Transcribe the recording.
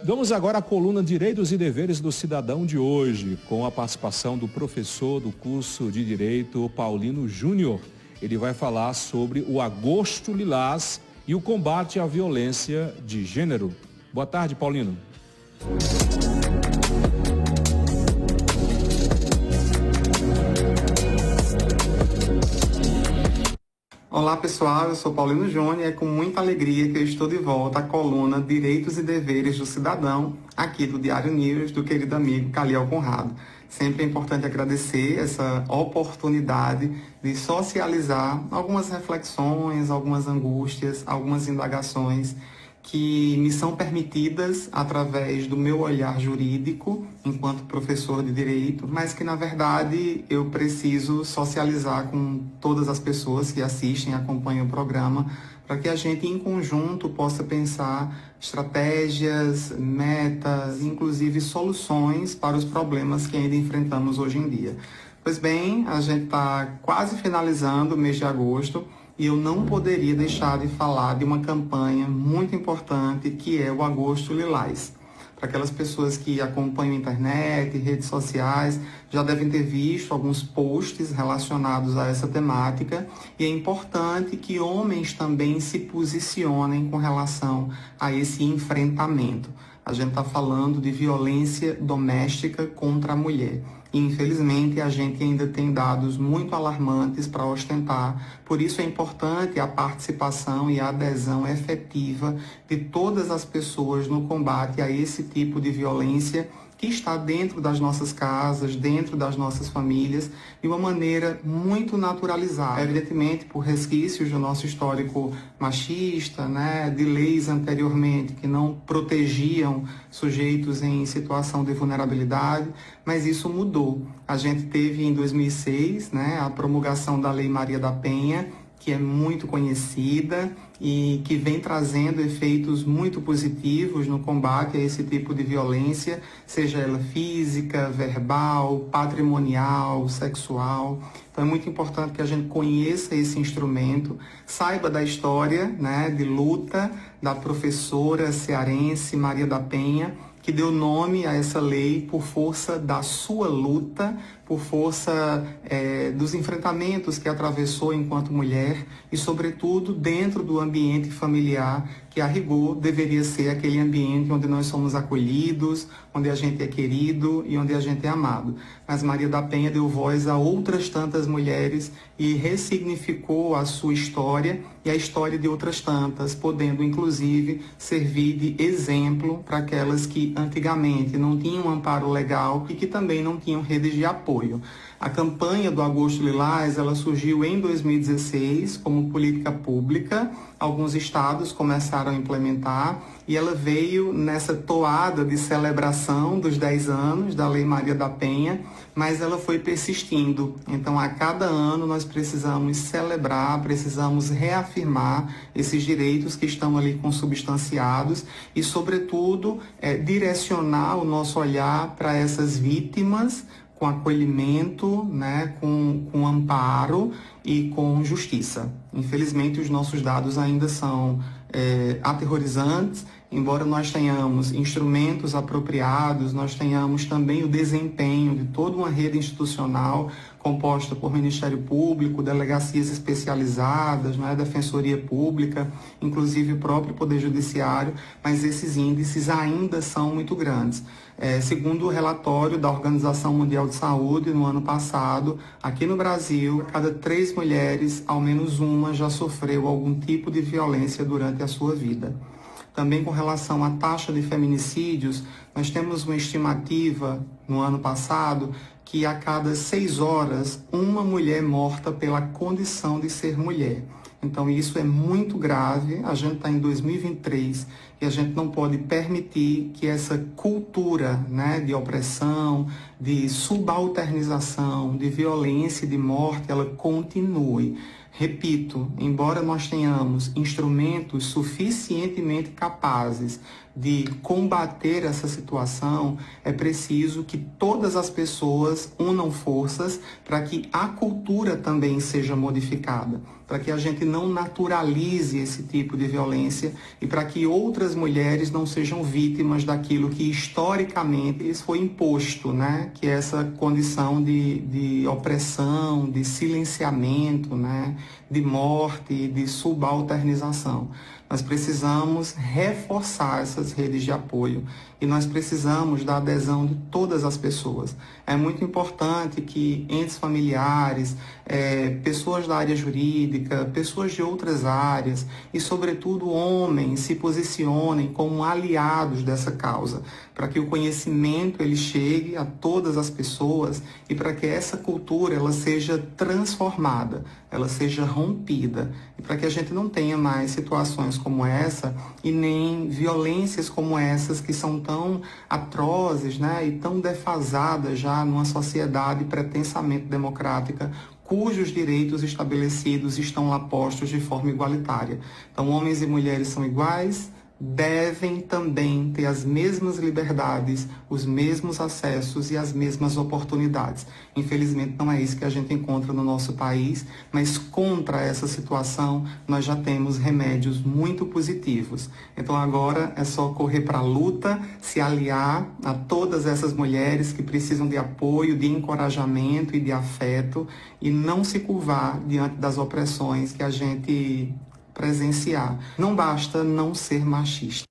Vamos agora à coluna Direitos e Deveres do Cidadão de hoje, com a participação do professor do curso de Direito, Paulino Júnior. Ele vai falar sobre o Agosto Lilás e o combate à violência de gênero. Boa tarde, Paulino. Olá pessoal, eu sou Paulino Júnior e é com muita alegria que eu estou de volta à coluna Direitos e Deveres do Cidadão, aqui do Diário News, do querido amigo Caliel Conrado. Sempre é importante agradecer essa oportunidade de socializar algumas reflexões, algumas angústias, algumas indagações que me são permitidas através do meu olhar jurídico, enquanto professor de direito, mas que, na verdade, eu preciso socializar com todas as pessoas que assistem e acompanham o programa, para que a gente, em conjunto, possa pensar estratégias, metas, inclusive soluções para os problemas que ainda enfrentamos hoje em dia. Pois bem, a gente está quase finalizando o mês de agosto, e eu não poderia deixar de falar de uma campanha muito importante que é o Agosto Lilás. Para aquelas pessoas que acompanham a internet, redes sociais, já devem ter visto alguns posts relacionados a essa temática, e é importante que homens também se posicionem com relação a esse enfrentamento. A gente está falando de violência doméstica contra a mulher. E, infelizmente, a gente ainda tem dados muito alarmantes para ostentar. Por isso é importante a participação e a adesão efetiva de todas as pessoas no combate a esse tipo de violência que está dentro das nossas casas, dentro das nossas famílias, de uma maneira muito naturalizada. Evidentemente, por resquícios do nosso histórico machista, de leis anteriormente que não protegiam sujeitos em situação de vulnerabilidade, mas isso mudou. A gente teve em 2006, a promulgação da Lei Maria da Penha, que é muito conhecida e que vem trazendo efeitos muito positivos no combate a esse tipo de violência, seja ela física, verbal, patrimonial, sexual. Então é muito importante que a gente conheça esse instrumento, saiba da história de luta da professora cearense Maria da Penha, que deu nome a essa lei por força da sua luta, por força dos enfrentamentos que atravessou enquanto mulher e, sobretudo, dentro do ambiente familiar, que a rigor deveria ser aquele ambiente onde nós somos acolhidos, onde a gente é querido e onde a gente é amado. Mas Maria da Penha deu voz a outras tantas mulheres e ressignificou a sua história e a história de outras tantas, podendo, inclusive, servir de exemplo para aquelas que antigamente não tinham amparo legal e que também não tinham redes de apoio. A campanha do Agosto Lilás, ela surgiu em 2016 como política pública. Alguns estados começaram a implementar e ela veio nessa toada de celebração dos 10 anos da Lei Maria da Penha, mas ela foi persistindo. Então, a cada ano nós precisamos celebrar, precisamos reafirmar esses direitos que estão ali consubstanciados e, sobretudo, direcionar o nosso olhar para essas vítimas com acolhimento, com amparo e com justiça. Infelizmente, os nossos dados ainda são aterrorizantes, embora nós tenhamos instrumentos apropriados, nós tenhamos também o desempenho de toda uma rede institucional composta por Ministério Público, delegacias especializadas, Defensoria Pública, inclusive o próprio Poder Judiciário, mas esses índices ainda são muito grandes. Segundo o relatório da Organização Mundial de Saúde, no ano passado, aqui no Brasil, a cada 3 mulheres, ao menos uma já sofreu algum tipo de violência durante a sua vida. Também com relação à taxa de feminicídios, nós temos uma estimativa no ano passado que a cada 6 horas, uma mulher morta pela condição de ser mulher. Então isso é muito grave, a gente está em 2023 e a gente não pode permitir que essa cultura de opressão, de subalternização, de violência e de morte, ela continue. Repito, embora nós tenhamos instrumentos suficientemente capazes de combater essa situação, é preciso que todas as pessoas unam forças para que a cultura também seja modificada, para que a gente não naturalize esse tipo de violência e para que outras mulheres não sejam vítimas daquilo que historicamente foi imposto, né? Que é essa condição de opressão, de silenciamento, né? De morte, de subalternização. Nós precisamos reforçar essas redes de apoio e nós precisamos da adesão de todas as pessoas. É muito importante que entes familiares, pessoas da área jurídica, pessoas de outras áreas e, sobretudo, homens se posicionem como aliados dessa causa, para que o conhecimento ele chegue a todas as pessoas e para que essa cultura ela seja transformada, ela seja rompida e para que a gente não tenha mais situações como essa e nem violências como essas que são tão atrozes, né, e tão defasadas já numa sociedade pretensamente democrática, cujos direitos estabelecidos estão lá postos de forma igualitária. Então, homens e mulheres são iguais, devem também ter as mesmas liberdades, os mesmos acessos e as mesmas oportunidades. Infelizmente, não é isso que a gente encontra no nosso país, mas contra essa situação nós já temos remédios muito positivos. Então agora é só correr para a luta, se aliar a todas essas mulheres que precisam de apoio, de encorajamento e de afeto e não se curvar diante das opressões que a gente presenciar. Não basta não ser machista.